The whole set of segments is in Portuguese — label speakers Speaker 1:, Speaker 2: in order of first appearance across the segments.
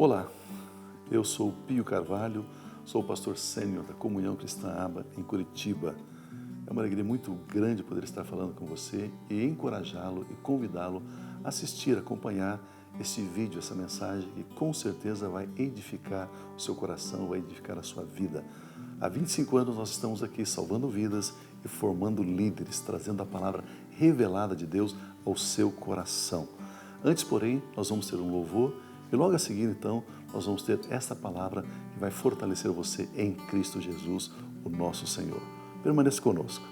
Speaker 1: Olá, eu sou Pio Carvalho, sou o pastor sênior da Comunhão Cristã Aba em Curitiba. É uma alegria muito grande poder estar falando com você e encorajá-lo e convidá-lo a assistir, acompanhar esse vídeo, essa mensagem que com certeza vai edificar o seu coração, vai edificar a sua vida. Há 25 anos nós estamos aqui salvando vidas e formando líderes, trazendo a palavra revelada de Deus ao seu coração. Antes, porém, nós vamos ter um louvor e logo a seguir, então, nós vamos ter essa palavra que vai fortalecer você em Cristo Jesus, o nosso Senhor. Permaneça conosco.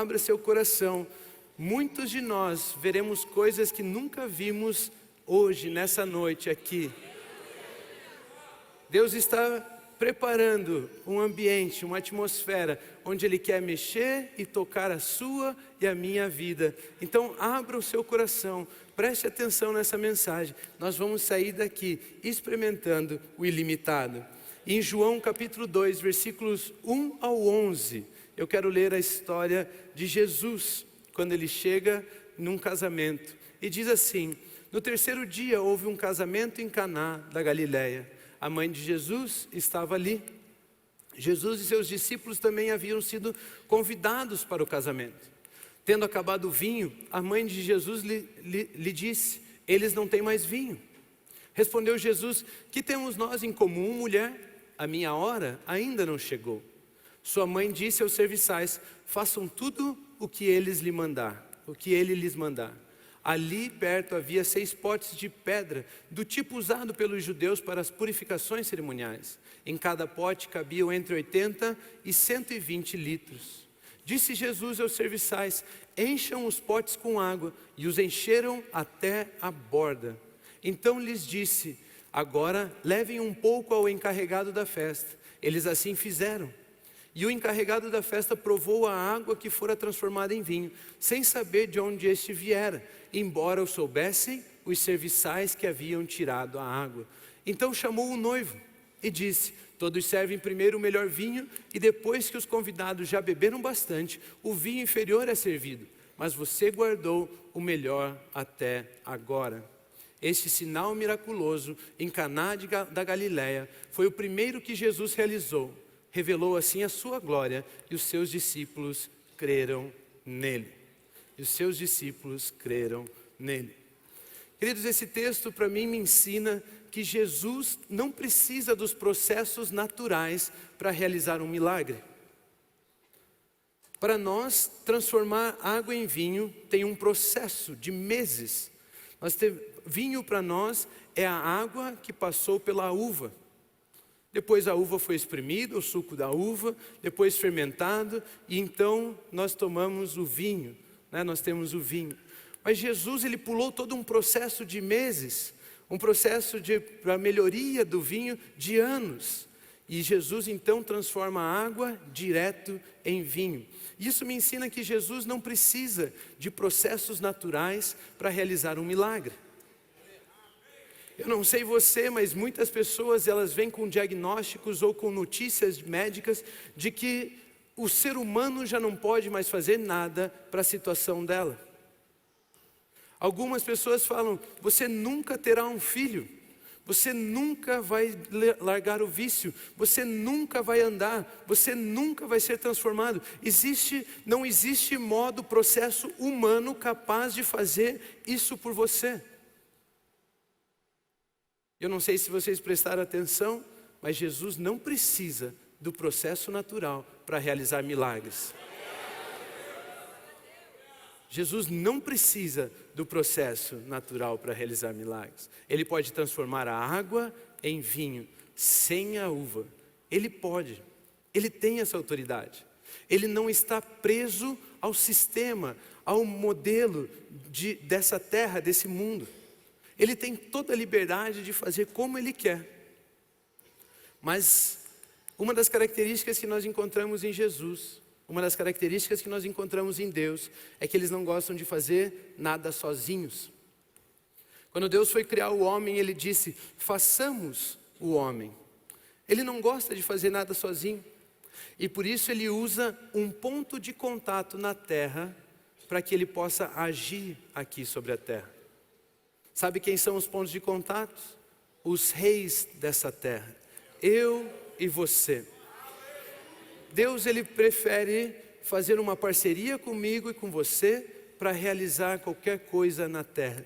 Speaker 2: abra seu coração. Muitos de nós veremos coisas que nunca vimos hoje, nessa noite aqui. Deus está preparando um ambiente, uma atmosfera, onde Ele quer mexer e tocar a sua e a minha vida. Então abra o seu coração, preste atenção nessa mensagem. Nós vamos sair daqui experimentando o ilimitado. Em João capítulo 2, versículos 1 ao 11, eu quero ler a história de Jesus, quando Ele chega num casamento. E diz assim: no terceiro dia houve um casamento em Caná da Galileia. A mãe de Jesus estava ali. Jesus e seus discípulos também haviam sido convidados para o casamento. Tendo acabado o vinho, a mãe de Jesus lhe disse: eles não têm mais vinho. Respondeu Jesus: que temos nós em comum, mulher? A minha hora ainda não chegou. Sua mãe disse aos serviçais: façam tudo o que ele lhes mandar. Ali perto havia 6 potes de pedra, do tipo usado pelos judeus para as purificações cerimoniais. Em cada pote cabiam entre 80 e 120 litros. Disse Jesus aos serviçais: encham os potes com água, e os encheram até a borda. Então lhes disse: agora levem um pouco ao encarregado da festa. Eles assim fizeram. E o encarregado da festa provou a água que fora transformada em vinho, sem saber de onde este viera, embora o soubessem os serviçais que haviam tirado a água. Então chamou o noivo e disse: todos servem primeiro o melhor vinho, e depois que os convidados já beberam bastante, o vinho inferior é servido. Mas você guardou o melhor até agora. Este sinal miraculoso em Caná da Galileia foi o primeiro que Jesus realizou. Revelou assim a sua glória, e os seus discípulos creram nele. Queridos, esse texto para mim me ensina que Jesus não precisa dos processos naturais para realizar um milagre. Para nós, transformar água em vinho tem um processo de meses. Vinho para nós é a água que passou pela uva. Depois a uva foi espremida, o suco da uva, depois fermentado, e então nós tomamos o vinho, nós temos o vinho. Mas Jesus, Ele pulou todo um processo de meses, um processo para melhoria do vinho de anos. E Jesus então transforma a água direto em vinho. Isso me ensina que Jesus não precisa de processos naturais para realizar um milagre. Eu não sei você, mas muitas pessoas elas vêm com diagnósticos ou com notícias médicas de que o ser humano já não pode mais fazer nada para a situação dela. Algumas pessoas falam: você nunca terá um filho, você nunca vai largar o vício, você nunca vai andar, você nunca vai ser transformado. Não existe modo, processo humano capaz de fazer isso por você. Eu não sei se vocês prestaram atenção, mas Jesus não precisa do processo natural para realizar milagres. Jesus não precisa do processo natural para realizar milagres. Ele pode transformar a água em vinho, sem a uva. Ele pode, Ele tem essa autoridade. Ele não está preso ao sistema, ao modelo dessa terra, desse mundo. Ele tem toda a liberdade de fazer como Ele quer. Mas uma das características que nós encontramos em Jesus, uma das características que nós encontramos em Deus, é que eles não gostam de fazer nada sozinhos. Quando Deus foi criar o homem, Ele disse: façamos o homem. Ele não gosta de fazer nada sozinho. E por isso Ele usa um ponto de contato na terra, para que Ele possa agir aqui sobre a terra. Sabe quem são os pontos de contato? Os reis dessa terra. Eu e você. Deus, Ele prefere fazer uma parceria comigo e com você para realizar qualquer coisa na terra.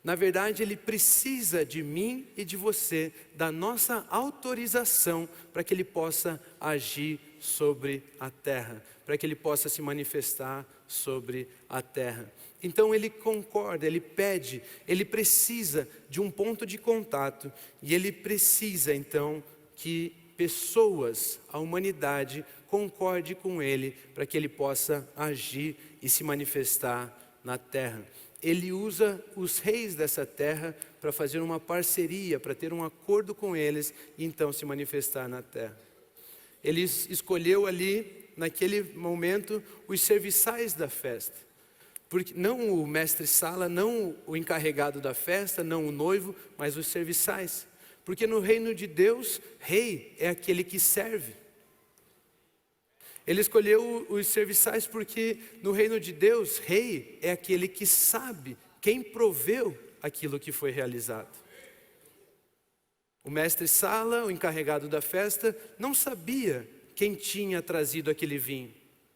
Speaker 2: Na verdade, Ele precisa de mim e de você, da nossa autorização, para que Ele possa agir sobre a terra, para que Ele possa se manifestar sobre a terra. Então Ele concorda, Ele pede, Ele precisa de um ponto de contato, e Ele precisa então que pessoas, a humanidade, concorde com Ele, para que Ele possa agir e se manifestar na terra. Ele usa os reis dessa terra para fazer uma parceria, para ter um acordo com eles e então se manifestar na terra. Ele escolheu ali, naquele momento, os serviçais da festa. Porque não o mestre-sala, não o encarregado da festa, não o noivo, mas os serviçais. Porque no reino de Deus, rei é aquele que serve. Ele escolheu os serviçais porque no reino de Deus, rei é aquele que sabe quem proveu aquilo que foi realizado. O mestre-sala, o encarregado da festa, não sabia quem tinha trazido aquele vinho,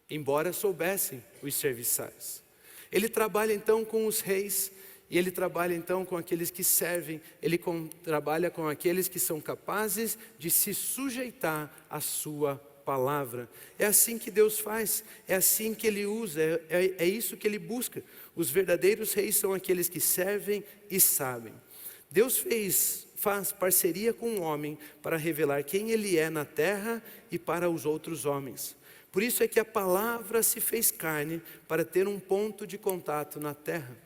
Speaker 2: embora soubessem os serviçais. Ele trabalha então com os reis, e ele trabalha então com aqueles que servem, ele trabalha com aqueles que são capazes de se sujeitar à sua palavra. É assim que Deus faz, é assim que Ele usa, é isso que Ele busca. Os verdadeiros reis são aqueles que servem e sabem. Deus faz parceria com o homem para revelar quem Ele é na terra e para os outros homens. Por isso é que a palavra se fez carne para ter um ponto de contato na terra.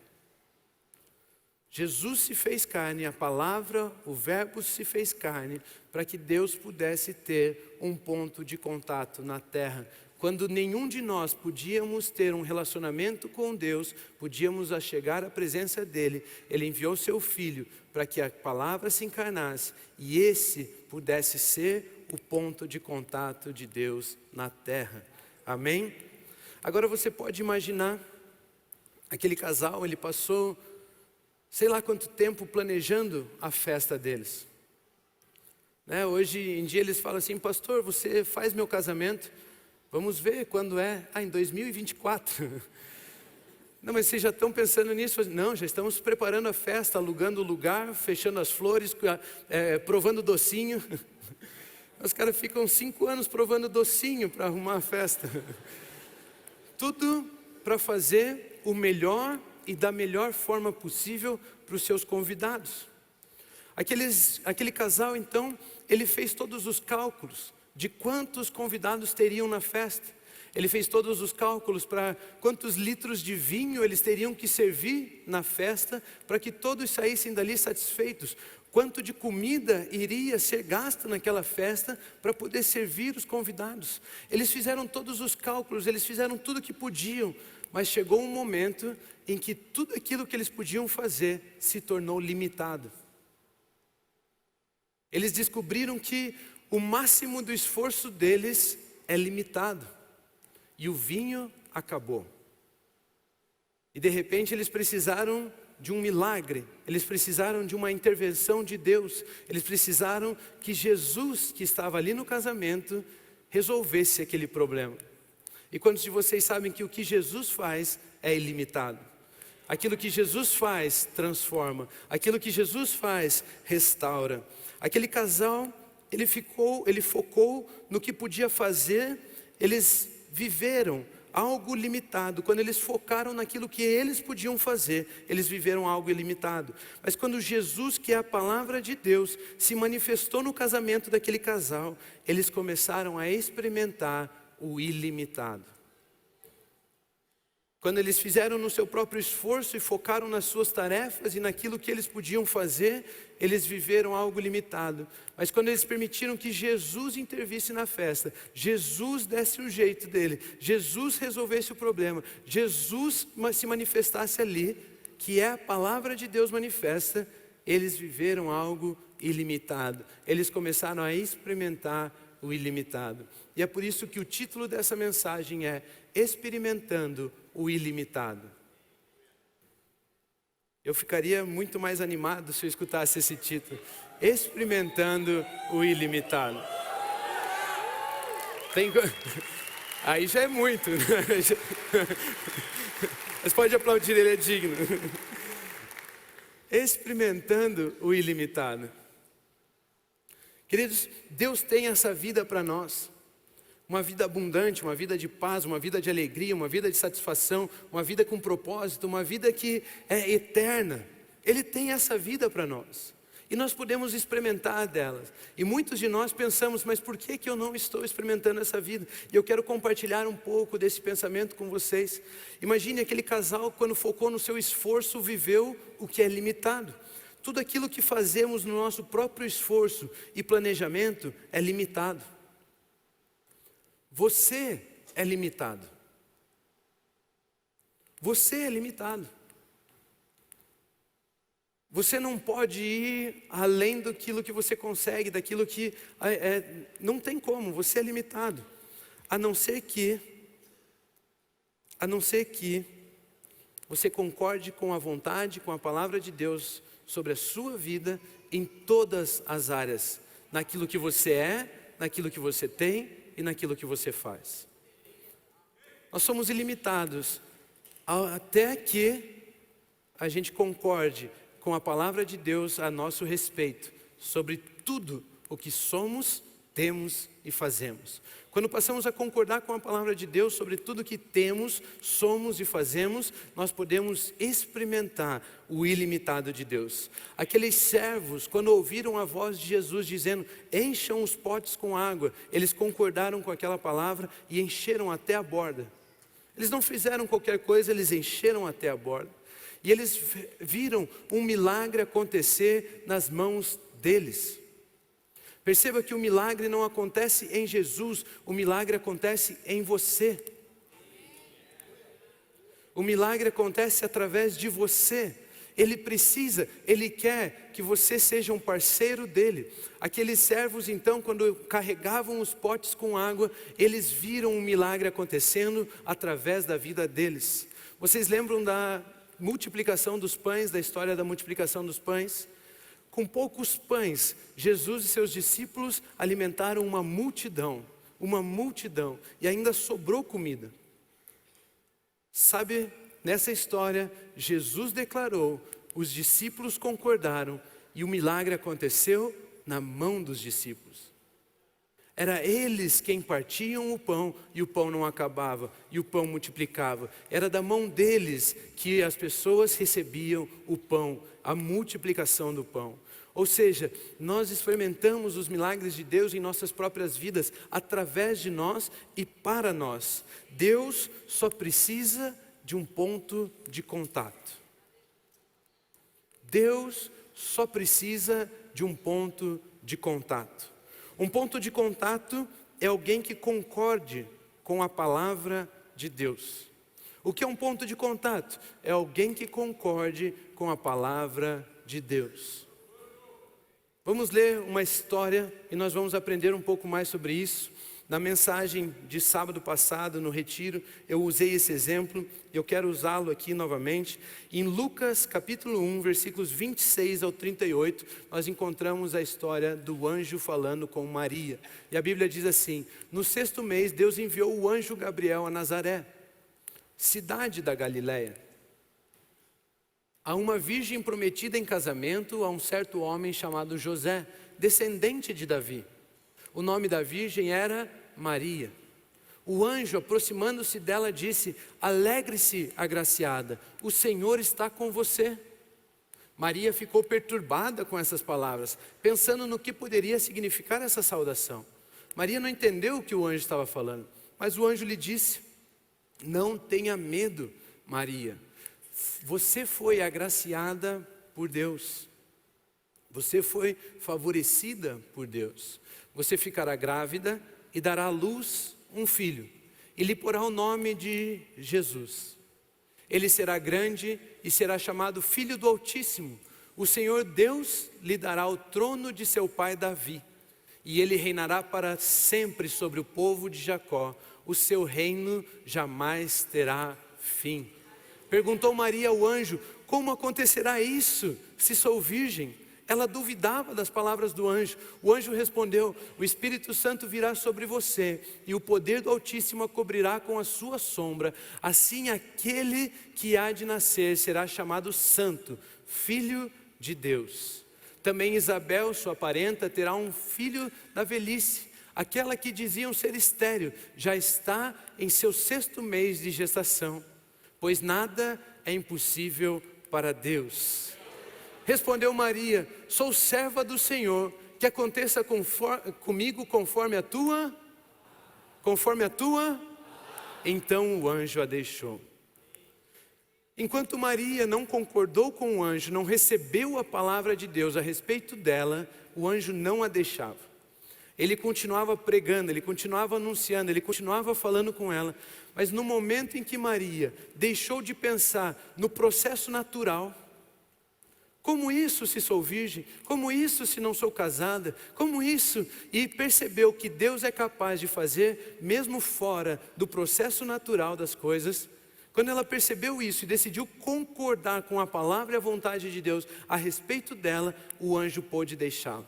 Speaker 2: Jesus se fez carne, a palavra, o verbo se fez carne, para que Deus pudesse ter um ponto de contato na terra. Quando nenhum de nós podíamos ter um relacionamento com Deus, podíamos chegar à presença dEle, Ele enviou seu Filho para que a palavra se encarnasse e esse pudesse ser o ponto de contato de Deus na terra. Amém? Agora você pode imaginar, aquele casal, ele passou sei lá quanto tempo planejando a festa deles. Hoje em dia eles falam assim: pastor, você faz meu casamento, vamos ver quando é. Em 2024. Não, mas vocês já estão pensando nisso? Não, já estamos preparando a festa, alugando o lugar, fechando as flores, provando docinho. Os caras ficam 5 anos provando docinho para arrumar a festa. Tudo para fazer o melhor e da melhor forma possível para os seus convidados. Aquele casal então, ele fez todos os cálculos de quantos convidados teriam na festa. Ele fez todos os cálculos para quantos litros de vinho eles teriam que servir na festa para que todos saíssem dali satisfeitos. Quanto de comida iria ser gasta naquela festa para poder servir os convidados. Eles fizeram todos os cálculos, eles fizeram tudo o que podiam, mas chegou um momento em que tudo aquilo que eles podiam fazer se tornou limitado. Eles descobriram que o máximo do esforço deles é limitado. E o vinho acabou. E de repente eles precisaram de um milagre. Eles precisaram de uma intervenção de Deus. Eles precisaram que Jesus, que estava ali no casamento, resolvesse aquele problema. E quantos de vocês sabem que o que Jesus faz é ilimitado? Aquilo que Jesus faz transforma. Aquilo que Jesus faz restaura. Aquele casal, ele focou no que podia fazer. Eles viveram algo limitado. Quando eles focaram naquilo que eles podiam fazer, eles viveram algo ilimitado. Mas quando Jesus, que é a palavra de Deus, se manifestou no casamento daquele casal, eles começaram a experimentar o ilimitado. Quando eles fizeram no seu próprio esforço e focaram nas suas tarefas e naquilo que eles podiam fazer, eles viveram algo limitado. Mas quando eles permitiram que Jesus intervisse na festa, Jesus desse o jeito dele, Jesus resolvesse o problema, Jesus se manifestasse ali, que é a palavra de Deus manifesta, eles viveram algo ilimitado. Eles começaram a experimentar o ilimitado. E é por isso que o título dessa mensagem é Experimentando o Ilimitado. Eu ficaria muito mais animado se eu escutasse esse título, Experimentando o Ilimitado. Aí já é muito, né? Mas pode aplaudir, ele é digno. Experimentando o ilimitado. Queridos, Deus tem essa vida para nós. Uma vida abundante, uma vida de paz, uma vida de alegria, uma vida de satisfação, uma vida com propósito, uma vida que é eterna. Ele tem essa vida para nós. E nós podemos experimentar delas. E muitos de nós pensamos, mas por que eu não estou experimentando essa vida? E eu quero compartilhar um pouco desse pensamento com vocês. Imagine aquele casal, quando focou no seu esforço, viveu o que é limitado. Tudo aquilo que fazemos no nosso próprio esforço e planejamento é limitado. Você é limitado. Você é limitado. Você não pode ir além daquilo que você consegue, daquilo que não tem como, você é limitado. A não ser que você concorde com a vontade, com a palavra de Deus sobre a sua vida em todas as áreas, naquilo que você é, naquilo que você tem e naquilo que você faz. Nós somos ilimitados até que a gente concorde com a palavra de Deus a nosso respeito sobre tudo o que somos, temos e fazemos. Quando passamos a concordar com a palavra de Deus sobre tudo que temos, somos e fazemos, nós podemos experimentar o ilimitado de Deus. Aqueles servos, quando ouviram a voz de Jesus dizendo, encham os potes com água, eles concordaram com aquela palavra e encheram até a borda. Eles não fizeram qualquer coisa, eles encheram até a borda. E eles viram um milagre acontecer nas mãos deles. Perceba que o milagre não acontece em Jesus, o milagre acontece em você. O milagre acontece através de você. Ele quer que você seja um parceiro dele. Aqueles servos então, quando carregavam os potes com água, eles viram um milagre acontecendo através da vida deles. Vocês lembram da multiplicação dos pães, da história da multiplicação dos pães? Com poucos pães, Jesus e seus discípulos alimentaram uma multidão, e ainda sobrou comida. Sabe, nessa história, Jesus declarou, os discípulos concordaram, e o milagre aconteceu na mão dos discípulos. Era eles quem partiam o pão, e o pão não acabava, e o pão multiplicava. Era da mão deles que as pessoas recebiam o pão, a multiplicação do pão. Ou seja, nós experimentamos os milagres de Deus em nossas próprias vidas, através de nós e para nós. Deus só precisa de um ponto de contato. Deus só precisa de um ponto de contato. Um ponto de contato é alguém que concorde com a palavra de Deus. O que é um ponto de contato? É alguém que concorde com a palavra de Deus. Vamos ler uma história e nós vamos aprender um pouco mais sobre isso. Na mensagem de sábado passado, no retiro, eu usei esse exemplo, eu quero usá-lo aqui novamente. Em Lucas capítulo 1, versículos 26 ao 38, nós encontramos a história do anjo falando com Maria. E a Bíblia diz assim, no 6º mês, Deus enviou o anjo Gabriel a Nazaré, cidade da Galileia, a uma virgem prometida em casamento a um certo homem chamado José, descendente de Davi. O nome da virgem era Maria. O anjo, aproximando-se dela, disse, alegre-se, agraciada, o Senhor está com você. Maria ficou perturbada com essas palavras, pensando no que poderia significar essa saudação. Maria não entendeu o que o anjo estava falando, mas o anjo lhe disse, não tenha medo, Maria, você foi agraciada por Deus, você foi favorecida por Deus. Você ficará grávida e dará à luz um filho, e lhe porá o nome de Jesus. Ele será grande e será chamado Filho do Altíssimo. O Senhor Deus lhe dará o trono de seu pai Davi, e ele reinará para sempre sobre o povo de Jacó. O seu reino jamais terá fim. Perguntou Maria ao anjo, como acontecerá isso, se sou virgem? Ela duvidava das palavras do anjo. O anjo respondeu, o Espírito Santo virá sobre você, e o poder do Altíssimo a cobrirá com a sua sombra. Assim aquele que há de nascer será chamado Santo, Filho de Deus. Também Isabel, sua parenta, terá um filho da velhice. Aquela que diziam ser estéril, já está em seu 6º mês de gestação, pois nada é impossível para Deus. Respondeu Maria: sou serva do Senhor, que aconteça comigo conforme a tua. Então o anjo a deixou. Enquanto Maria não concordou com o anjo, não recebeu a palavra de Deus a respeito dela, o anjo não a deixava. Ele continuava pregando, ele continuava anunciando, ele continuava falando com ela. Mas no momento em que Maria deixou de pensar no processo natural, como isso se sou virgem? Como isso se não sou casada? Como isso? E percebeu que Deus é capaz de fazer, mesmo fora do processo natural das coisas. Quando ela percebeu isso e decidiu concordar com a palavra e a vontade de Deus a respeito dela, o anjo pôde deixá-la.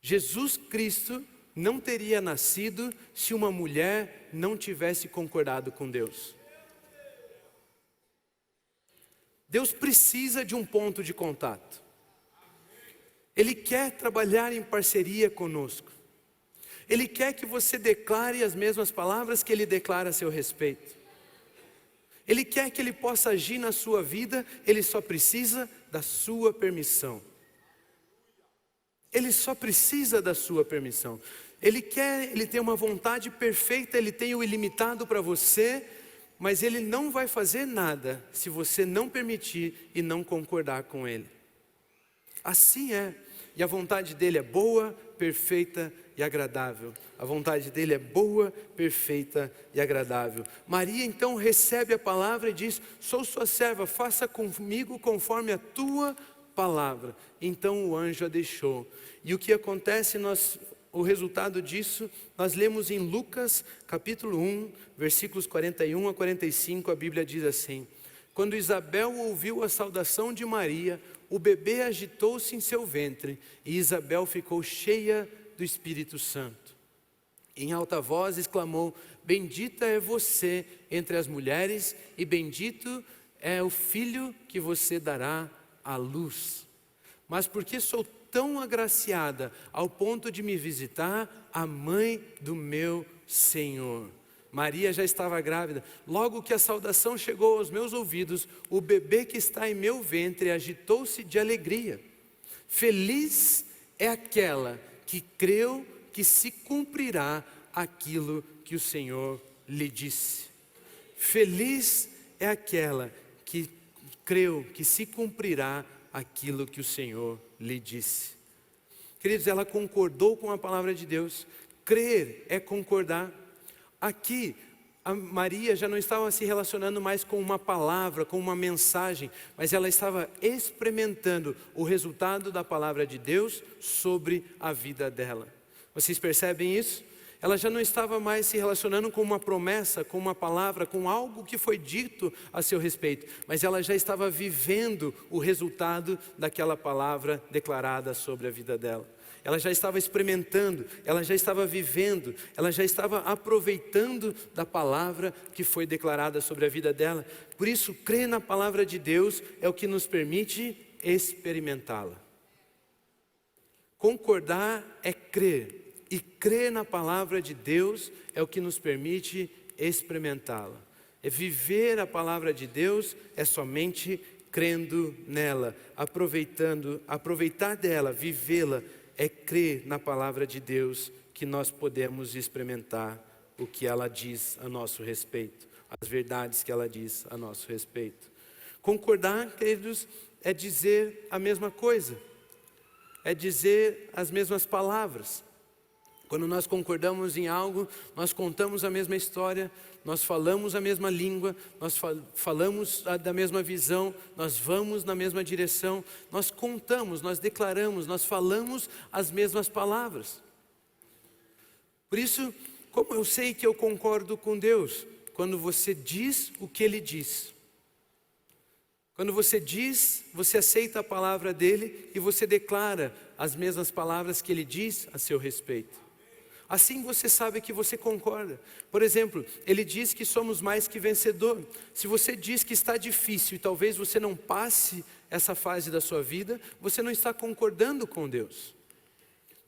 Speaker 2: Jesus Cristo não teria nascido se uma mulher não tivesse concordado com Deus. Deus precisa de um ponto de contato. Ele quer trabalhar em parceria conosco. Ele quer que você declare as mesmas palavras que Ele declara a seu respeito. Ele quer que Ele possa agir na sua vida, Ele só precisa da sua permissão. Ele só precisa da sua permissão. Ele tem uma vontade perfeita, Ele tem o ilimitado para você, mas Ele não vai fazer nada se você não permitir e não concordar com Ele. Assim é, e a vontade dEle é boa, perfeita e agradável. A vontade dEle é boa, perfeita e agradável. Maria então recebe a palavra e diz: sou sua serva, faça comigo conforme a tua palavra. Então o anjo a deixou. E o que acontece, o resultado disso, nós lemos em Lucas capítulo 1, versículos 41 a 45, a Bíblia diz assim: quando Isabel ouviu a saudação de Maria, o bebê agitou-se em seu ventre, e Isabel ficou cheia do Espírito Santo. Em alta voz exclamou: bendita é você entre as mulheres, e bendito é o filho que você dará à luz. Mas porque sou tão agraciada ao ponto de me visitar a mãe do meu Senhor. Maria já estava grávida. Logo que a saudação chegou aos meus ouvidos, o bebê que está em meu ventre agitou-se de alegria. Feliz é aquela que creu que se cumprirá aquilo que o Senhor lhe disse. Feliz é aquela que creu que se cumprirá aquilo que o Senhor lhe disse. Queridos, ela concordou com a palavra de Deus. Crer é concordar. Aqui, a Maria já não estava se relacionando mais com uma palavra, com uma mensagem, mas ela estava experimentando o resultado da palavra de Deus sobre a vida dela. Vocês percebem isso? Ela já não estava mais se relacionando com uma promessa, com uma palavra, com algo que foi dito a seu respeito, mas ela já estava vivendo o resultado daquela palavra declarada sobre a vida dela. Ela já estava experimentando, ela já estava vivendo, ela já estava aproveitando da palavra que foi declarada sobre a vida dela. Por isso, crer na palavra de Deus é o que nos permite experimentá-la. Concordar é crer. E crer na palavra de Deus é o que nos permite experimentá-la. É viver a palavra de Deus é somente crendo nela, aproveitar dela, vivê-la, é crer na palavra de Deus que nós podemos experimentar o que ela diz a nosso respeito, as verdades que ela diz a nosso respeito. Concordar, queridos, é dizer a mesma coisa, é dizer as mesmas palavras. Quando nós concordamos em algo, nós contamos a mesma história, nós falamos a mesma língua, nós falamos da mesma visão, nós vamos na mesma direção, nós contamos, nós declaramos, nós falamos as mesmas palavras. Por isso, como eu sei que eu concordo com Deus? Quando você diz o que Ele diz. Quando você diz, você aceita a palavra dEle e você declara as mesmas palavras que Ele diz a seu respeito. Assim você sabe que você concorda. Por exemplo, Ele diz que somos mais que vencedor. Se você diz que está difícil e talvez você não passe essa fase da sua vida, você não está concordando com Deus.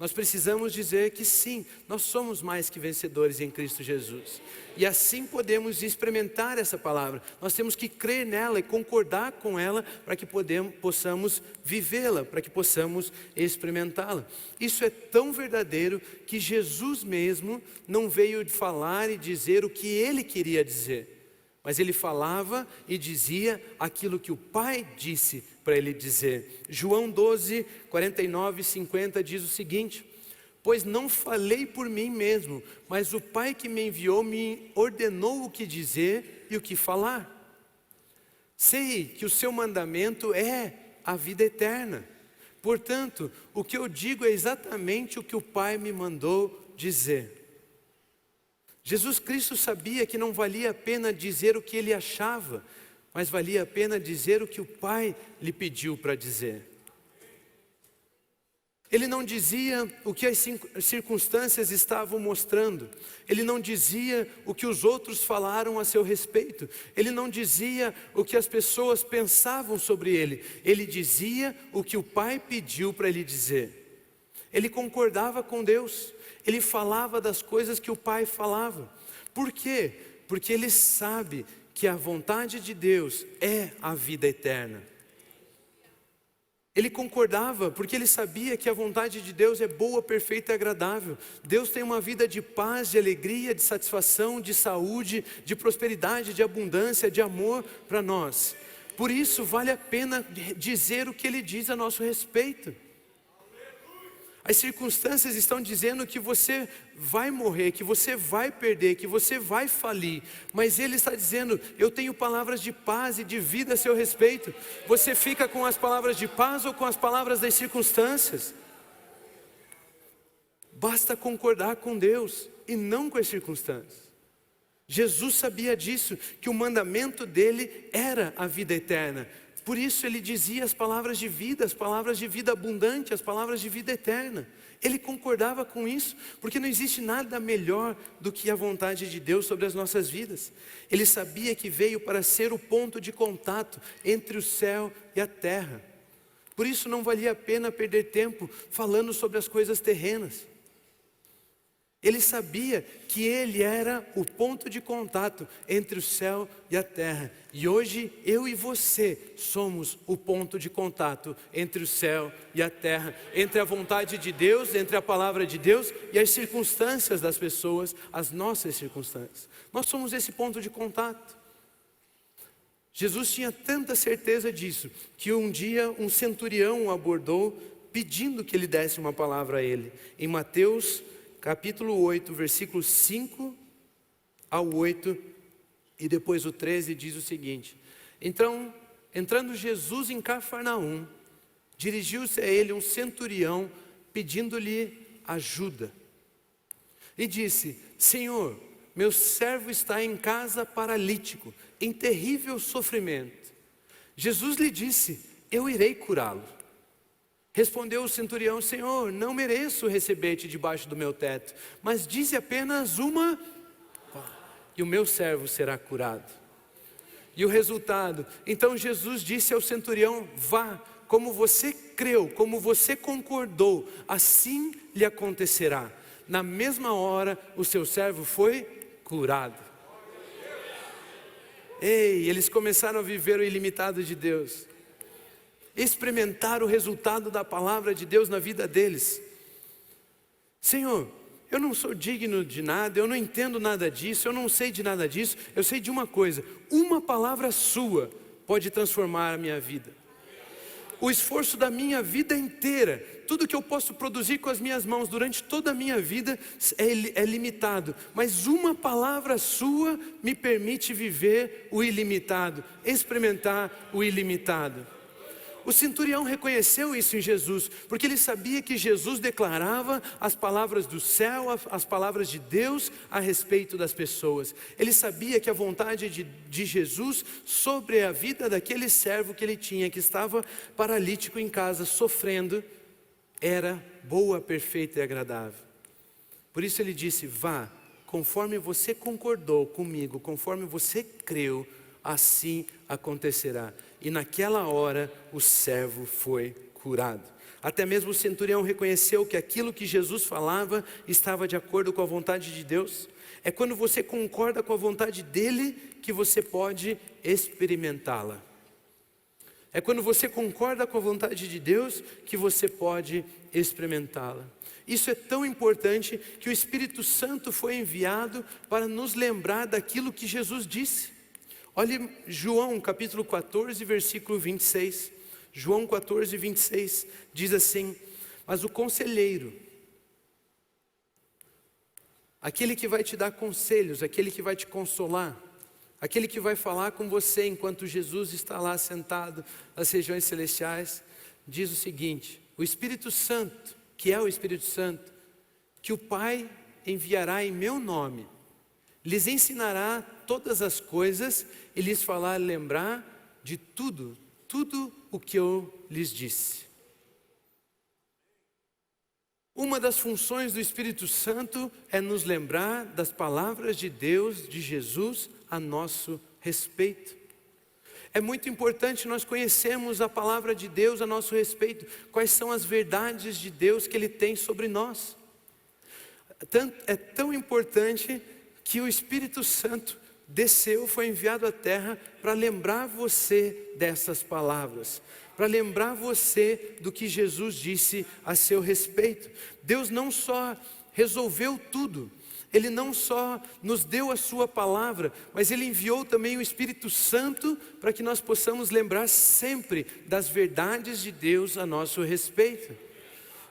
Speaker 2: Nós precisamos dizer que sim, nós somos mais que vencedores em Cristo Jesus. E assim podemos experimentar essa palavra. Nós temos que crer nela e concordar com ela para que possamos vivê-la, para que possamos experimentá-la. Isso é tão verdadeiro que Jesus mesmo não veio falar e dizer o que ele queria dizer. Mas ele falava e dizia aquilo que o Pai disse para ele dizer. João 12, 49 e 50 diz o seguinte: pois não falei por mim mesmo, mas o Pai que me enviou me ordenou o que dizer e o que falar. Sei que o seu mandamento é a vida eterna. Portanto, o que eu digo é exatamente o que o Pai me mandou dizer. Jesus Cristo sabia que não valia a pena dizer o que ele achava, mas valia a pena dizer o que o Pai lhe pediu para dizer. Ele não dizia o que as circunstâncias estavam mostrando. Ele não dizia o que os outros falaram a seu respeito. Ele não dizia o que as pessoas pensavam sobre ele. Ele dizia o que o Pai pediu para ele dizer. Ele concordava com Deus. Ele falava das coisas que o Pai falava. Por quê? Porque ele sabe que a vontade de Deus é a vida eterna. Ele concordava porque ele sabia que a vontade de Deus é boa, perfeita e agradável. Deus tem uma vida de paz, de alegria, de satisfação, de saúde, de prosperidade, de abundância, de amor para nós. Por isso vale a pena dizer o que ele diz a nosso respeito. As circunstâncias estão dizendo que você vai morrer, que você vai perder, que você vai falir. Mas ele está dizendo, eu tenho palavras de paz e de vida a seu respeito. Você fica com as palavras de paz ou com as palavras das circunstâncias? Basta concordar com Deus e não com as circunstâncias. Jesus sabia disso, que o mandamento dele era a vida eterna. Por isso ele dizia as palavras de vida abundante, as palavras de vida eterna. Ele concordava com isso, porque não existe nada melhor do que a vontade de Deus sobre as nossas vidas. Ele sabia que veio para ser o ponto de contato entre o céu e a terra. Por isso não valia a pena perder tempo falando sobre as coisas terrenas. Ele sabia que ele era o ponto de contato entre o céu e a terra. E hoje eu e você somos o ponto de contato entre o céu e a terra. Entre a vontade de Deus, entre a palavra de Deus e as circunstâncias das pessoas, as nossas circunstâncias. Nós somos esse ponto de contato. Jesus tinha tanta certeza disso, que um dia um centurião o abordou pedindo que ele desse uma palavra a ele. Em Mateus capítulo 8, versículos 5 ao 8, e depois o 13 diz o seguinte: então, entrando Jesus em Cafarnaum, dirigiu-se a ele um centurião, pedindo-lhe ajuda. E disse: Senhor, meu servo está em casa paralítico, em terrível sofrimento. Jesus lhe disse: eu irei curá-lo. Respondeu o centurião: Senhor, não mereço receber-te debaixo do meu teto, mas dize apenas uma e o meu servo será curado. E o resultado? Então Jesus disse ao centurião: vá, como você creu, como você concordou, assim lhe acontecerá. Na mesma hora o seu servo foi curado. Ei, eles começaram a viver o ilimitado de Deus, experimentar o resultado da palavra de Deus na vida deles. Senhor, eu não sou digno de nada, eu não entendo nada disso, eu não sei de nada disso. Eu sei de uma coisa: uma palavra sua pode transformar a minha vida. O esforço da minha vida inteira, tudo que eu posso produzir com as minhas mãos durante toda a minha vida é limitado. Mas uma palavra sua me permite viver o ilimitado, experimentar o ilimitado. O centurião reconheceu isso em Jesus, porque ele sabia que Jesus declarava as palavras do céu, as palavras de Deus a respeito das pessoas. Ele sabia que a vontade de Jesus sobre a vida daquele servo que ele tinha, que estava paralítico em casa, sofrendo, era boa, perfeita e agradável. Por isso ele disse: vá, conforme você concordou comigo, conforme você creu, assim acontecerá. E naquela hora o servo foi curado. Até mesmo o centurião reconheceu que aquilo que Jesus falava estava de acordo com a vontade de Deus. É quando você concorda com a vontade dele que você pode experimentá-la. É quando você concorda com a vontade de Deus que você pode experimentá-la. Isso é tão importante que o Espírito Santo foi enviado para nos lembrar daquilo que Jesus disse. Olhe João capítulo 14, versículo 26. João 14, 26 diz assim: mas o conselheiro, aquele que vai te dar conselhos, aquele que vai te consolar, aquele que vai falar com você enquanto Jesus está lá sentado nas regiões celestiais, diz o seguinte: o Espírito Santo, que é o Espírito Santo, que o Pai enviará em meu nome, lhes ensinará todas as coisas e lhes falar, lembrar de tudo o que eu lhes disse. Uma das funções do Espírito Santo é nos lembrar das palavras de Deus, de Jesus, a nosso respeito. É muito importante nós conhecermos a palavra de Deus a nosso respeito, quais são as verdades de Deus que Ele tem sobre nós. É tão importante que o Espírito Santo desceu, foi enviado à terra para lembrar você dessas palavras, para lembrar você do que Jesus disse a seu respeito. Deus não só resolveu tudo, Ele não só nos deu a sua palavra, mas Ele enviou também o Espírito Santo para que nós possamos lembrar sempre das verdades de Deus a nosso respeito.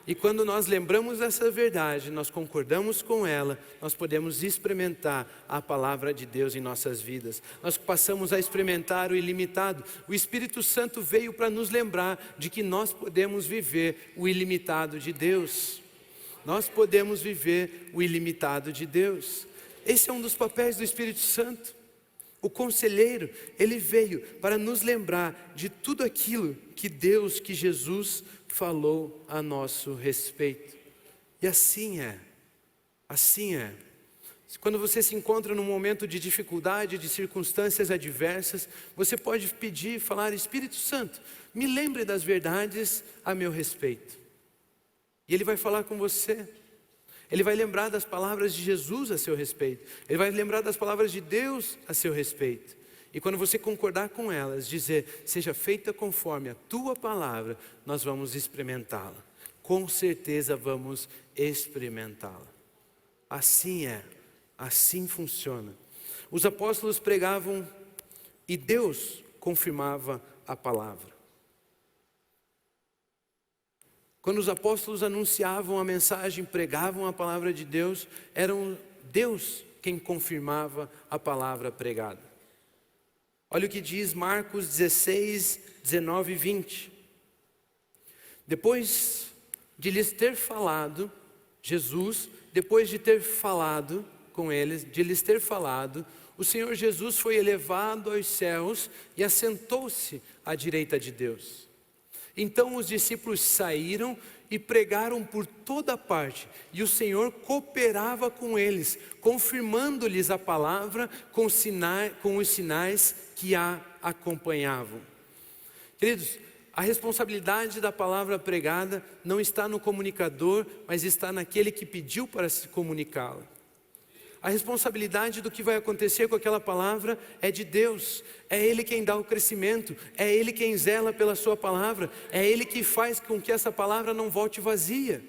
Speaker 2: E quando nós lembramos dessa verdade, nós concordamos com ela, nós podemos experimentar a palavra de Deus em nossas vidas. Nós passamos a experimentar o ilimitado. O Espírito Santo veio para nos lembrar de que nós podemos viver o ilimitado de Deus. Nós podemos viver o ilimitado de Deus. Esse é um dos papéis do Espírito Santo. O conselheiro, ele veio para nos lembrar de tudo aquilo que Deus, que Jesus falou a nosso respeito. E assim é. Quando você se encontra num momento de dificuldade, de circunstâncias adversas, você pode pedir, falar: Espírito Santo, me lembre das verdades a meu respeito. E Ele vai falar com você. Ele vai lembrar das palavras de Jesus a seu respeito. Ele vai lembrar das palavras de Deus a seu respeito. E quando você concordar com elas, dizer: seja feita conforme a tua palavra, nós vamos experimentá-la. Com certeza vamos experimentá-la. Assim é, assim funciona. Os apóstolos pregavam e Deus confirmava a palavra. Quando os apóstolos anunciavam a mensagem, pregavam a palavra de Deus, era Deus quem confirmava a palavra pregada. Olha o que diz Marcos 16, 19 e 20. Depois de lhes ter falado, Jesus, depois de ter falado com eles, de lhes ter falado, o Senhor Jesus foi elevado aos céus e assentou-se à direita de Deus. Então os discípulos saíram e pregaram por toda parte, e o Senhor cooperava com eles, confirmando-lhes a palavra com os sinais que a acompanhavam. Queridos, a responsabilidade da palavra pregada não está no comunicador, mas está naquele que pediu para se comunicá-la. A responsabilidade do que vai acontecer com aquela palavra é de Deus. É Ele quem dá o crescimento, é Ele quem zela pela sua palavra, é Ele que faz com que essa palavra não volte vazia.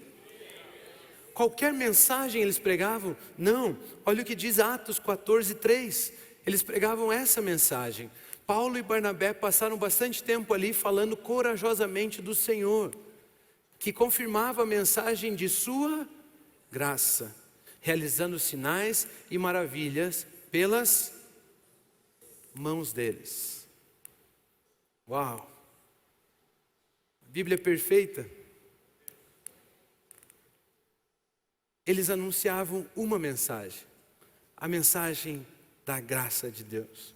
Speaker 2: Qualquer mensagem eles pregavam? Não. Olha o que diz Atos 14, 3. Eles pregavam essa mensagem. Paulo e Barnabé passaram bastante tempo ali falando corajosamente do Senhor, que confirmava a mensagem de sua graça, realizando sinais e maravilhas pelas mãos deles. Uau! A Bíblia é perfeita. Eles anunciavam uma mensagem, a mensagem da graça de Deus.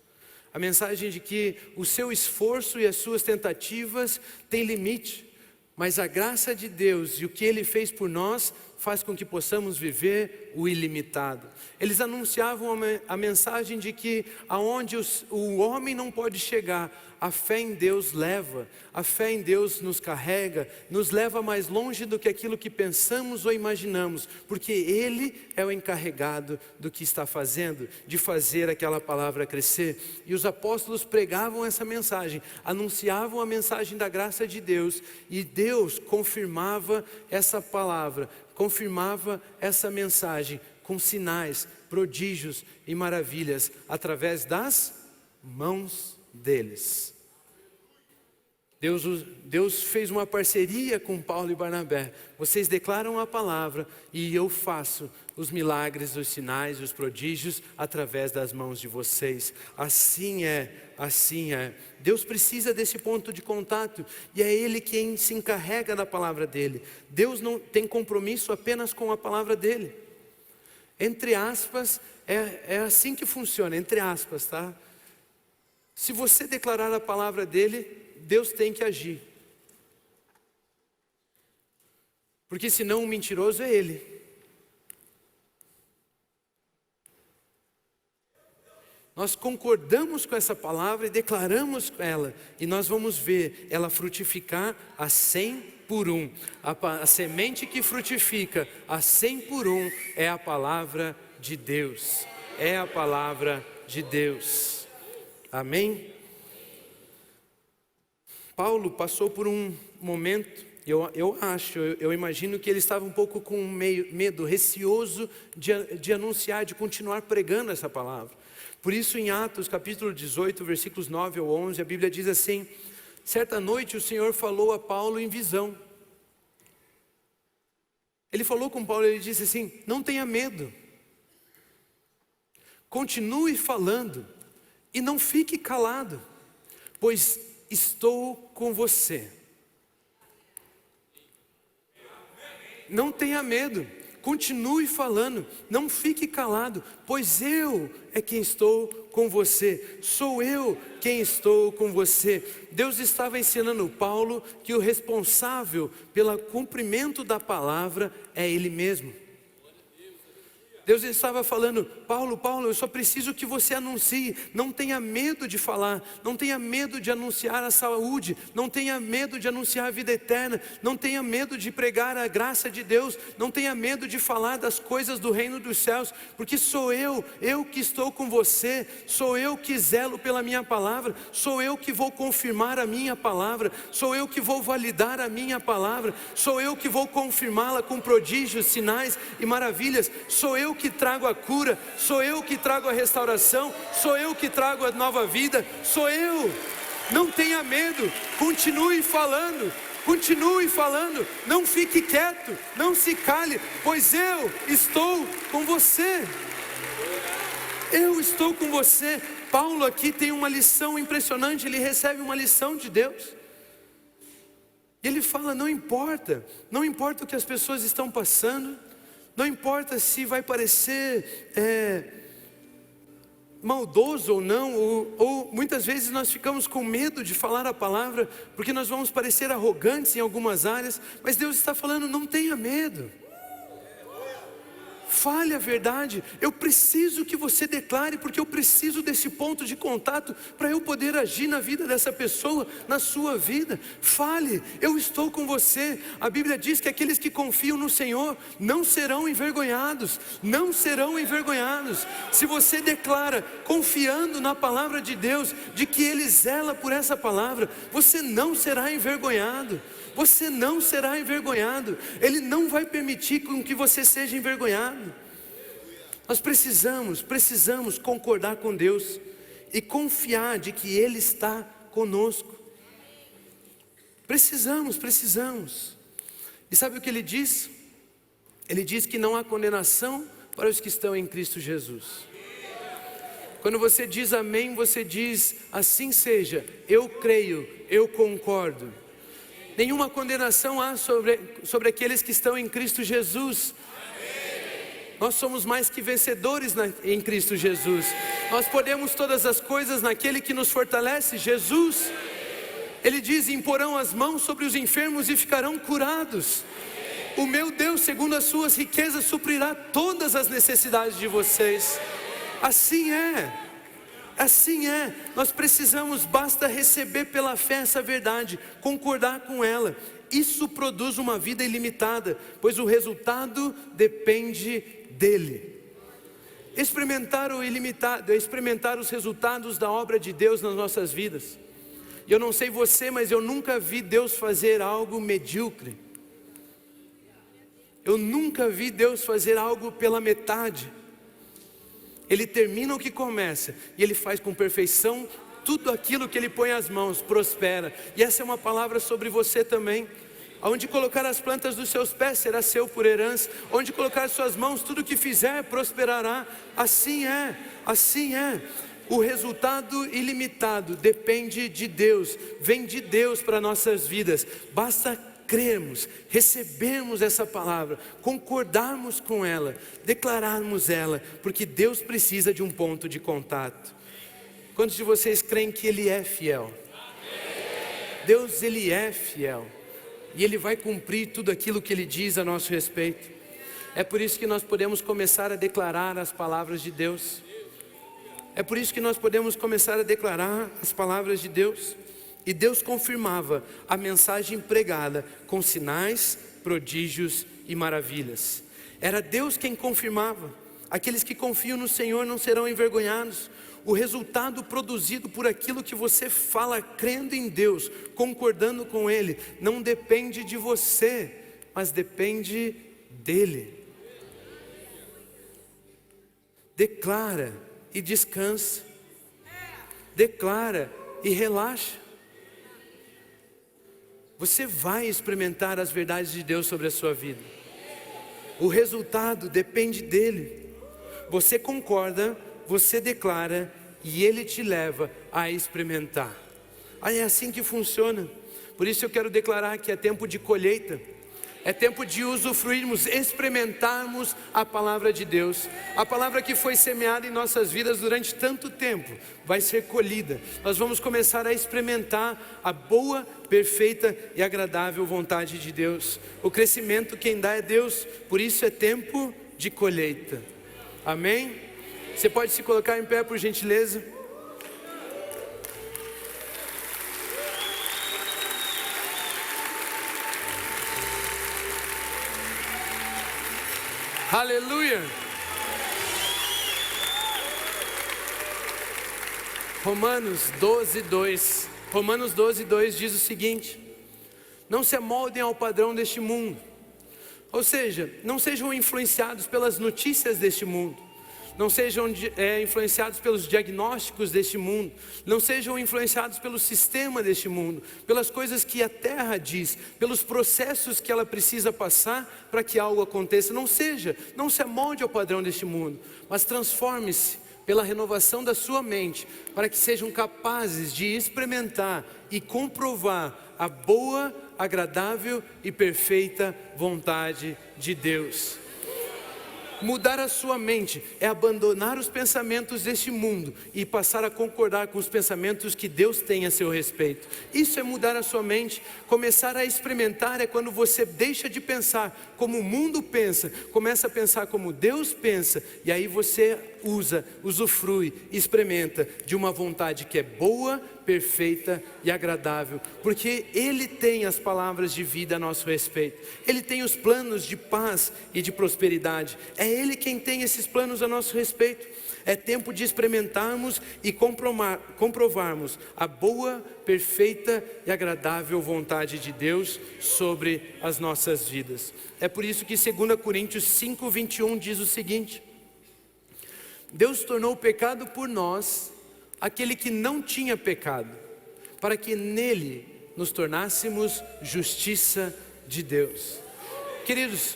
Speaker 2: A mensagem de que o seu esforço e as suas tentativas têm limite, mas a graça de Deus e o que Ele fez por nós faz com que possamos viver o ilimitado. Eles anunciavam a mensagem de que aonde o homem não pode chegar, A fé em Deus leva, a fé em Deus nos carrega, nos leva mais longe do que aquilo que pensamos ou imaginamos, porque Ele é o encarregado do que está fazendo, de fazer aquela palavra crescer. E os apóstolos pregavam essa mensagem, anunciavam a mensagem da graça de Deus, e Deus confirmava essa palavra, confirmava essa mensagem com sinais, prodígios e maravilhas através das mãos deles. Deus fez uma parceria com Paulo e Barnabé. Vocês declaram a palavra e eu faço os milagres, os sinais, os prodígios através das mãos de vocês. Assim é, assim é. Deus precisa desse ponto de contato e é Ele quem se encarrega da palavra dEle. Deus não tem compromisso apenas com a palavra dEle. Entre aspas, é assim que funciona, entre aspas, tá? Se você declarar a palavra dEle, Deus tem que agir. Porque senão o mentiroso é Ele. Nós concordamos com essa palavra e declaramos ela. E nós vamos ver ela frutificar a 100 por 1. A semente que frutifica a 100 por 1 é a palavra de Deus. É a palavra de Deus. Amém? Paulo passou por um momento, eu imagino que ele estava um pouco com medo, receoso de anunciar, de continuar pregando essa palavra. Por isso em Atos capítulo 18, versículos 9 ao 11, a Bíblia diz assim: certa noite o Senhor falou a Paulo em visão. Ele falou com Paulo, ele disse assim: não tenha medo, continue falando e não fique calado, pois estou com você. Não tenha medo, continue falando, não fique calado, pois eu é quem estou com você, sou eu quem estou com você. Deus estava ensinando Paulo que o responsável pelo cumprimento da palavra é Ele mesmo. Deus estava falando: Paulo, eu só preciso que você anuncie. Não tenha medo de falar, não tenha medo de anunciar a saúde, não tenha medo de anunciar a vida eterna, não tenha medo de pregar a graça de Deus, não tenha medo de falar das coisas do reino dos céus, porque sou eu que estou com você, sou eu que zelo pela minha palavra, sou eu que vou confirmar a minha palavra, sou eu que vou validar a minha palavra, sou eu que vou confirmá-la com prodígios, sinais e maravilhas, sou eu que trago a cura, sou eu que trago a restauração, sou eu que trago a nova vida, sou eu. Não tenha medo, continue falando, não fique quieto, não se cale, pois eu estou com você. Eu estou com você. Paulo aqui tem uma lição impressionante, ele recebe uma lição de Deus. E ele fala: não importa o que as pessoas estão passando, não importa se vai parecer maldoso ou não, ou muitas vezes nós ficamos com medo de falar a palavra, porque nós vamos parecer arrogantes em algumas áreas, mas Deus está falando: não tenha medo. Fale a verdade, eu preciso que você declare, porque eu preciso desse ponto de contato para eu poder agir na vida dessa pessoa, na sua vida. Fale, eu estou com você. A Bíblia diz que aqueles que confiam no Senhor não serão envergonhados, não serão envergonhados. Se você declara, confiando na palavra de Deus, de que Ele zela por essa palavra, você não será envergonhado. Você não será envergonhado. Ele não vai permitir com que você seja envergonhado. Nós precisamos concordar com Deus e confiar de que Ele está conosco. Precisamos. E sabe o que Ele diz? Ele diz que não há condenação para os que estão em Cristo Jesus. Quando você diz amém, você diz: assim seja, eu creio, eu concordo. Nenhuma condenação há sobre aqueles que estão em Cristo Jesus. Nós somos mais que vencedores em Cristo Jesus. Nós podemos todas as coisas naquele que nos fortalece, Jesus. Ele diz: imporão as mãos sobre os enfermos e ficarão curados. O meu Deus, segundo as suas riquezas, suprirá todas as necessidades de vocês. Assim é. Assim é, nós precisamos, basta receber pela fé essa verdade, concordar com ela. Isso produz uma vida ilimitada, pois o resultado depende dele. Experimentar o ilimitado é experimentar os resultados da obra de Deus nas nossas vidas. E eu não sei você, mas eu nunca vi Deus fazer algo medíocre. Eu nunca vi Deus fazer algo pela metade. Ele termina o que começa, e Ele faz com perfeição tudo aquilo que Ele põe as mãos, prospera. E essa é uma palavra sobre você também. Onde colocar as plantas dos seus pés será seu por herança. Onde colocar as suas mãos, tudo que fizer prosperará. Assim é, assim é. O resultado ilimitado depende de Deus, vem de Deus para nossas vidas. Basta crermos, recebermos essa palavra, concordarmos com ela, declararmos ela, porque Deus precisa de um ponto de contato. Quantos de vocês creem que Ele é fiel? Deus, Ele é fiel, e Ele vai cumprir tudo aquilo que Ele diz a nosso respeito. É por isso que nós podemos começar a declarar as palavras de Deus. É por isso que nós podemos começar a declarar as palavras de Deus. E Deus confirmava a mensagem pregada com sinais, prodígios e maravilhas. Era Deus quem confirmava. Aqueles que confiam no Senhor não serão envergonhados. O resultado produzido por aquilo que você fala crendo em Deus, concordando com Ele, não depende de você, mas depende dEle. Declara e descansa. Declara e relaxa. Você vai experimentar as verdades de Deus sobre a sua vida. O resultado depende dEle. Você concorda, você declara e Ele te leva a experimentar. É assim que funciona. Por isso eu quero declarar que é tempo de colheita. É tempo de usufruirmos, experimentarmos a palavra de Deus. A palavra que foi semeada em nossas vidas durante tanto tempo vai ser colhida. Nós vamos começar a experimentar a boa, perfeita e agradável vontade de Deus. O crescimento quem dá é Deus, por isso é tempo de colheita. Amém? Você pode se colocar em pé, por gentileza? Aleluia! Romanos 12:2. Romanos 12:2 diz o seguinte: não se amoldem ao padrão deste mundo. Ou seja, não sejam influenciados pelas notícias deste mundo. Não sejam influenciados pelos diagnósticos deste mundo. Não sejam influenciados pelo sistema deste mundo, pelas coisas que a terra diz, pelos processos que ela precisa passar para que algo aconteça. Não se amolde ao padrão deste mundo, mas transforme-se pela renovação da sua mente, para que sejam capazes de experimentar e comprovar a boa, agradável e perfeita vontade de Deus. Mudar a sua mente é abandonar os pensamentos deste mundo e passar a concordar com os pensamentos que Deus tem a seu respeito. Isso é mudar a sua mente. Começar a experimentar é quando você deixa de pensar como o mundo pensa, começa a pensar como Deus pensa, e aí você usufrui, experimenta de uma vontade que é boa, perfeita e agradável, porque Ele tem as palavras de vida a nosso respeito. Ele tem os planos de paz e de prosperidade. É Ele quem tem esses planos a nosso respeito. É tempo de experimentarmos e comprovarmos a boa, perfeita e agradável vontade de Deus sobre as nossas vidas. É por isso que 2 Coríntios 5:21 diz o seguinte: Deus tornou o pecado por nós aquele que não tinha pecado, para que nele nos tornássemos justiça de Deus. Queridos,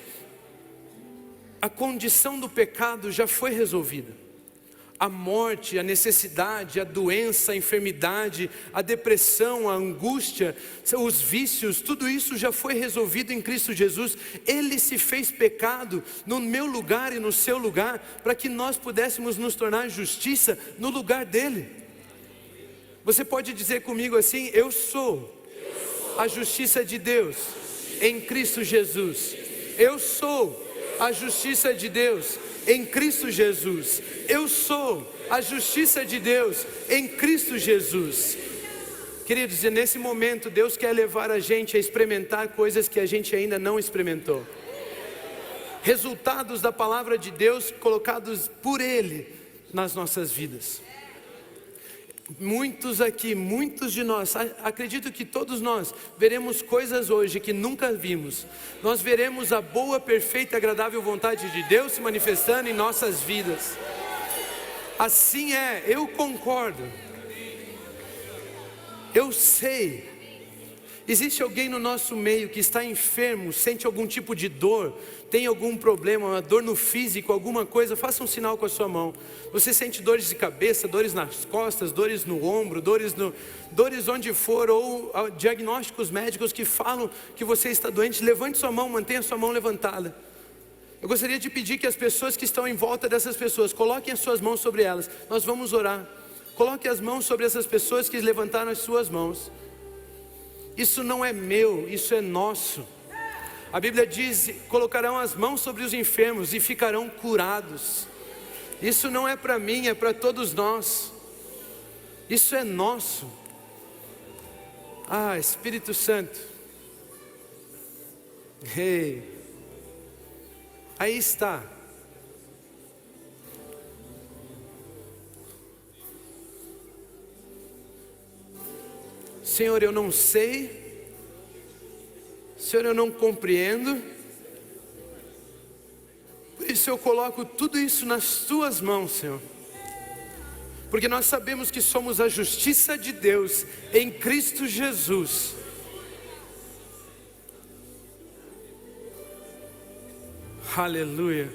Speaker 2: a condição do pecado já foi resolvida. A morte, a necessidade, a doença, a enfermidade, a depressão, a angústia, os vícios, tudo isso já foi resolvido em Cristo Jesus. Ele se fez pecado no meu lugar e no seu lugar, para que nós pudéssemos nos tornar justiça no lugar dele. Você pode dizer comigo assim: eu sou a justiça de Deus em Cristo Jesus. Eu sou a justiça de Deus em Cristo Jesus. Eu sou a justiça de Deus em Cristo Jesus. Queridos, e nesse momento Deus quer levar a gente a experimentar coisas que a gente ainda não experimentou. Resultados da palavra de Deus colocados por Ele nas nossas vidas. Muitos aqui, muitos de nós, acredito que todos nós veremos coisas hoje que nunca vimos. Nós veremos a boa, perfeita e agradável vontade de Deus se manifestando em nossas vidas. Assim é, eu concordo. Eu sei. Existe alguém no nosso meio que está enfermo, sente algum tipo de dor, tem algum problema, uma dor no físico, alguma coisa, faça um sinal com a sua mão. Você sente dores de cabeça, dores nas costas, dores no ombro, dores onde for, ou diagnósticos médicos que falam que você está doente, levante sua mão, mantenha sua mão levantada. Eu gostaria de pedir que as pessoas que estão em volta dessas pessoas, coloquem as suas mãos sobre elas, nós vamos orar. Coloque as mãos sobre essas pessoas que levantaram as suas mãos. Isso não é meu, isso é nosso. A Bíblia diz, colocarão as mãos sobre os enfermos e ficarão curados. Isso não é para mim, é para todos nós. Isso é nosso. Ah, Espírito Santo. Ei. Aí está. Senhor, eu não sei, Senhor, eu não compreendo, por isso eu coloco tudo isso nas Tuas mãos, Senhor, porque nós sabemos que somos a justiça de Deus em Cristo Jesus. Aleluia,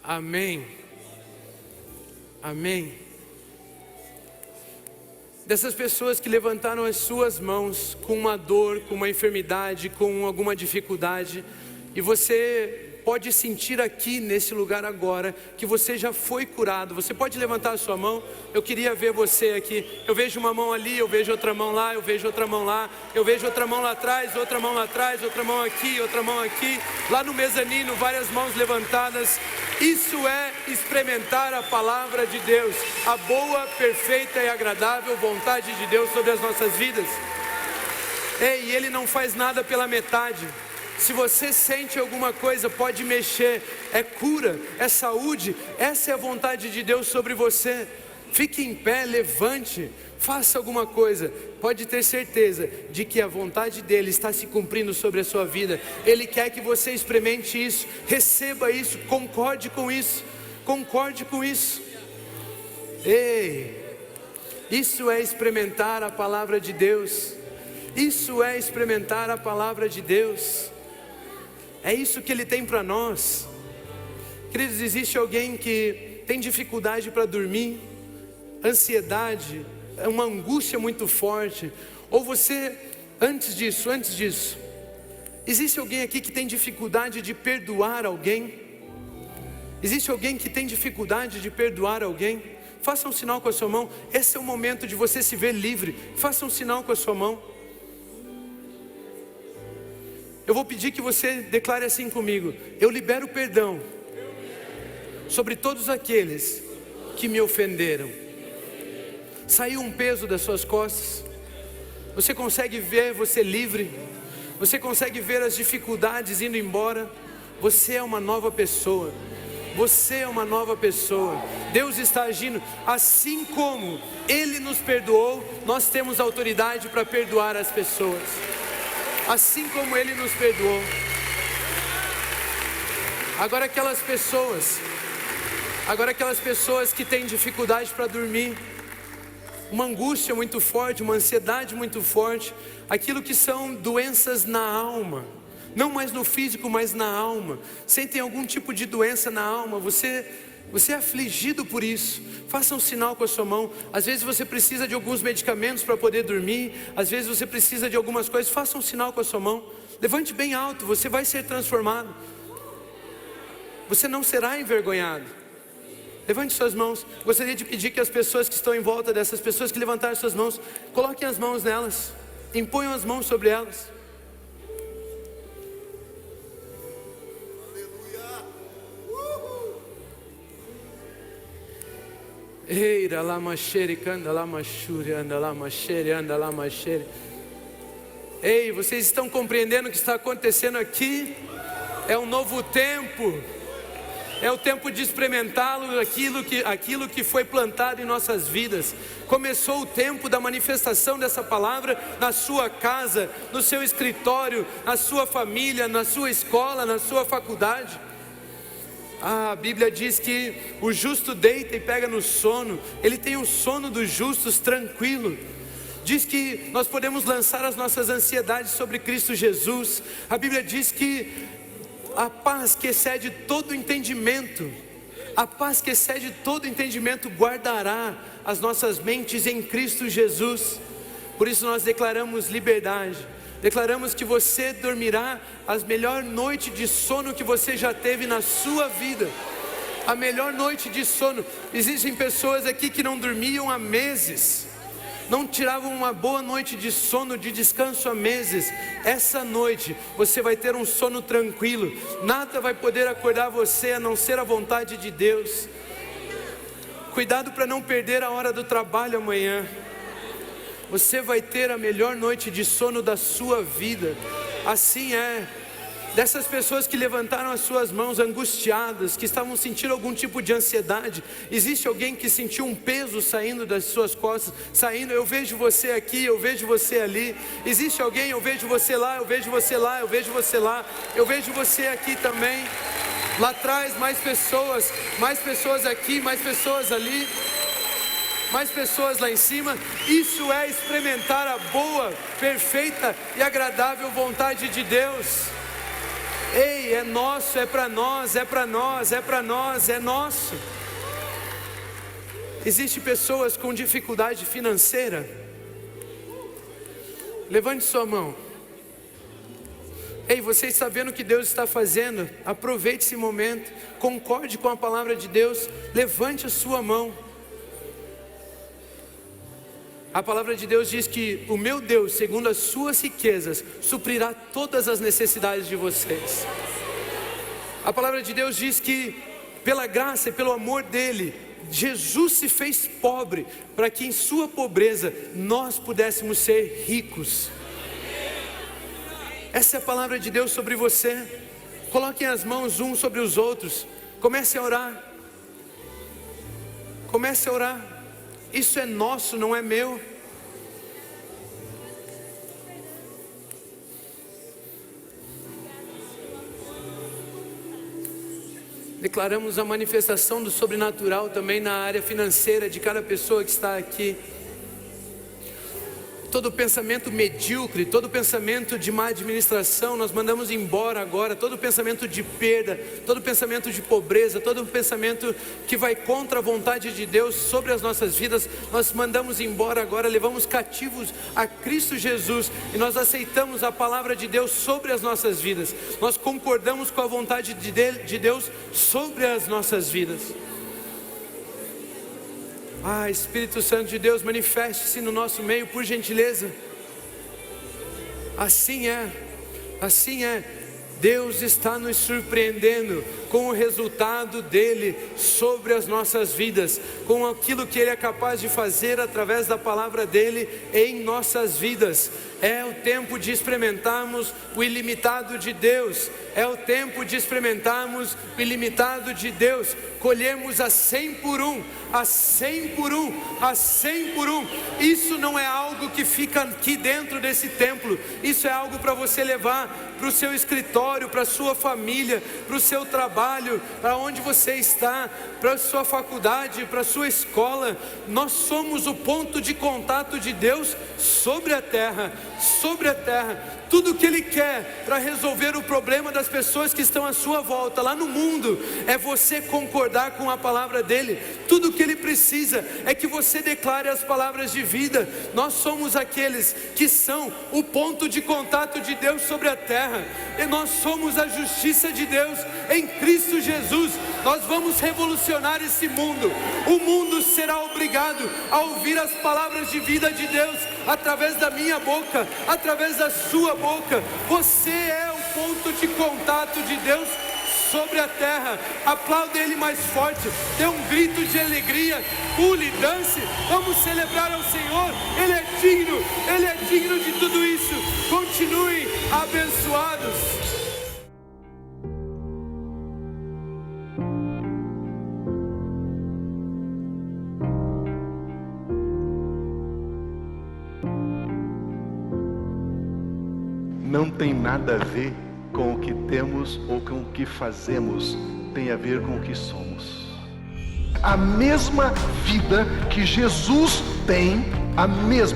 Speaker 2: amém, amém. Dessas pessoas que levantaram as suas mãos com uma dor, com uma enfermidade, com alguma dificuldade, e você pode sentir aqui nesse lugar agora que você já foi curado. Você pode levantar a sua mão? Eu queria ver você aqui. Eu vejo uma mão ali, eu vejo outra mão lá, eu vejo outra mão lá, eu vejo outra mão lá atrás, outra mão lá atrás, outra mão aqui, outra mão aqui, lá no mezanino, várias mãos levantadas. Isso é experimentar a palavra de Deus, a boa, perfeita e agradável vontade de Deus sobre as nossas vidas. Ei, Ele não faz nada pela metade. Se você sente alguma coisa, pode mexer, é cura, é saúde, essa é a vontade de Deus sobre você. Fique em pé, levante, faça alguma coisa, pode ter certeza de que a vontade dEle está se cumprindo sobre a sua vida. Ele quer que você experimente isso, receba isso, concorde com isso, concorde com isso. Ei, isso é experimentar a palavra de Deus, isso é experimentar a palavra de Deus. É isso que Ele tem para nós. Queridos, existe alguém que tem dificuldade para dormir, ansiedade, uma angústia muito forte, ou você, antes disso, existe alguém aqui que tem dificuldade de perdoar alguém? Existe alguém que tem dificuldade de perdoar alguém? Faça um sinal com a sua mão. Esse é o momento de você se ver livre. Faça um sinal com a sua mão. Eu vou pedir que você declare assim comigo: eu libero perdão sobre todos aqueles que me ofenderam. Saiu um peso das suas costas. Você consegue ver você livre. Você consegue ver as dificuldades indo embora. Você é uma nova pessoa. Você é uma nova pessoa. Deus está agindo. Assim como Ele nos perdoou, nós temos autoridade para perdoar as pessoas. Assim como Ele nos perdoou. Agora aquelas pessoas que têm dificuldade para dormir, uma angústia muito forte, uma ansiedade muito forte, aquilo que são doenças na alma, não mais no físico, mas na alma, sentem algum tipo de doença na alma, você é afligido por isso, faça um sinal com a sua mão. Às vezes você precisa de alguns medicamentos para poder dormir, às vezes você precisa de algumas coisas, faça um sinal com a sua mão, levante bem alto, você vai ser transformado, você não será envergonhado. Levante suas mãos. Gostaria de pedir que as pessoas que estão em volta dessas pessoas que levantaram suas mãos, coloquem as mãos nelas, imponham as mãos sobre elas. Eira lama xere, canda lama xure, anda lama xere, anda lama xere. Ei, vocês estão compreendendo o que está acontecendo aqui? É um novo tempo. É o tempo de experimentá-lo, aquilo que foi plantado em nossas vidas. Começou o tempo da manifestação dessa palavra na sua casa, no seu escritório, na sua família, na sua escola, na sua faculdade. A Bíblia diz que o justo deita e pega no sono. Ele tem o sono dos justos tranquilo. Diz que nós podemos lançar as nossas ansiedades sobre Cristo Jesus. A Bíblia diz que a paz que excede todo entendimento, a paz que excede todo entendimento guardará as nossas mentes em Cristo Jesus. Por isso nós declaramos liberdade, declaramos que você dormirá a melhor noite de sono que você já teve na sua vida. A melhor noite de sono. Existem pessoas aqui que não dormiam há meses, não tiravam uma boa noite de sono, de descanso há meses. Essa noite você vai ter um sono tranquilo. Nada vai poder acordar você a não ser a vontade de Deus. Cuidado para não perder a hora do trabalho amanhã. Você vai ter a melhor noite de sono da sua vida. Assim é. Dessas pessoas que levantaram as suas mãos angustiadas, que estavam sentindo algum tipo de ansiedade, existe alguém que sentiu um peso saindo das suas costas, saindo, eu vejo você aqui, eu vejo você ali. Existe alguém, eu vejo você lá, eu vejo você lá, eu vejo você lá, eu vejo você aqui também. Lá atrás mais pessoas aqui, mais pessoas ali, mais pessoas lá em cima. Isso é experimentar a boa, perfeita e agradável vontade de Deus. Ei, é nosso, é para nós, é para nós, é para nós, é nosso. Existem pessoas com dificuldade financeira? Levante sua mão. Ei, você está vendo o que Deus está fazendo? Aproveite esse momento, concorde com a palavra de Deus, levante a sua mão. A palavra de Deus diz que o meu Deus, segundo as suas riquezas, suprirá todas as necessidades de vocês. A palavra de Deus diz que pela graça e pelo amor dele, Jesus se fez pobre para que em sua pobreza nós pudéssemos ser ricos. Essa é a palavra de Deus sobre você. Coloquem as mãos uns sobre os outros. Comece a orar. Comece a orar. Isso é nosso, não é meu. Declaramos a manifestação do sobrenatural também na área financeira de cada pessoa que está aqui. Todo pensamento medíocre, todo pensamento de má administração, nós mandamos embora agora. Todo pensamento de perda, todo pensamento de pobreza, todo pensamento que vai contra a vontade de Deus sobre as nossas vidas, nós mandamos embora agora. Levamos cativos a Cristo Jesus e nós aceitamos a palavra de Deus sobre as nossas vidas. Nós concordamos com a vontade de Deus sobre as nossas vidas. Ah, Espírito Santo de Deus, manifeste-se no nosso meio, por gentileza. Assim é, assim é. Deus está nos surpreendendo com o resultado dele sobre as nossas vidas, com aquilo que ele é capaz de fazer através da palavra dele em nossas vidas. É o tempo de experimentarmos o ilimitado de Deus. É o tempo de experimentarmos o ilimitado de Deus. Colhemos a 100 por 1, a 100 por 1, a 100 por 1. Isso não é algo que fica aqui dentro desse templo. Isso é algo para você levar para o seu escritório, para a sua família, para o seu trabalho, para onde você está, para a sua faculdade, para a sua escola. Nós somos o ponto de contato de Deus sobre a terra, sobre a terra. Tudo o que Ele quer para resolver o problema das pessoas que estão à sua volta, lá no mundo, é você concordar com a palavra dEle. Tudo o que Ele precisa é que você declare as palavras de vida. Nós somos aqueles que são o ponto de contato de Deus sobre a terra, e nós somos a justiça de Deus em Cristo Jesus. Nós vamos revolucionar esse mundo. O mundo será obrigado a ouvir as palavras de vida de Deus através da minha boca, através da sua boca. Você é o ponto de contato de Deus sobre a terra. Aplauda Ele mais forte, dê um grito de alegria, pule, dance, vamos celebrar ao Senhor. Ele é digno de tudo isso. Continuem abençoados.
Speaker 1: Não tem nada a ver com o que temos ou com o que fazemos, tem a ver com o que somos. A mesma vida que Jesus tem, a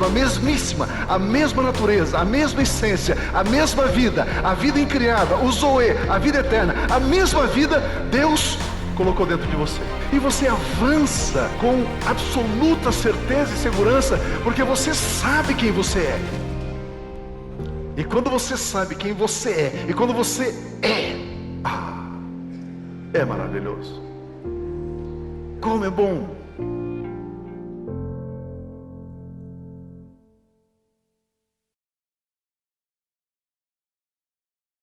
Speaker 1: mesmíssima, a mesma natureza, a mesma essência, a mesma vida, a vida incriada, o Zoe, a vida eterna, a mesma vida Deus colocou dentro de você. E você avança com absoluta certeza e segurança, porque você sabe quem você é. E quando você sabe quem você é, e quando você é maravilhoso. Como é bom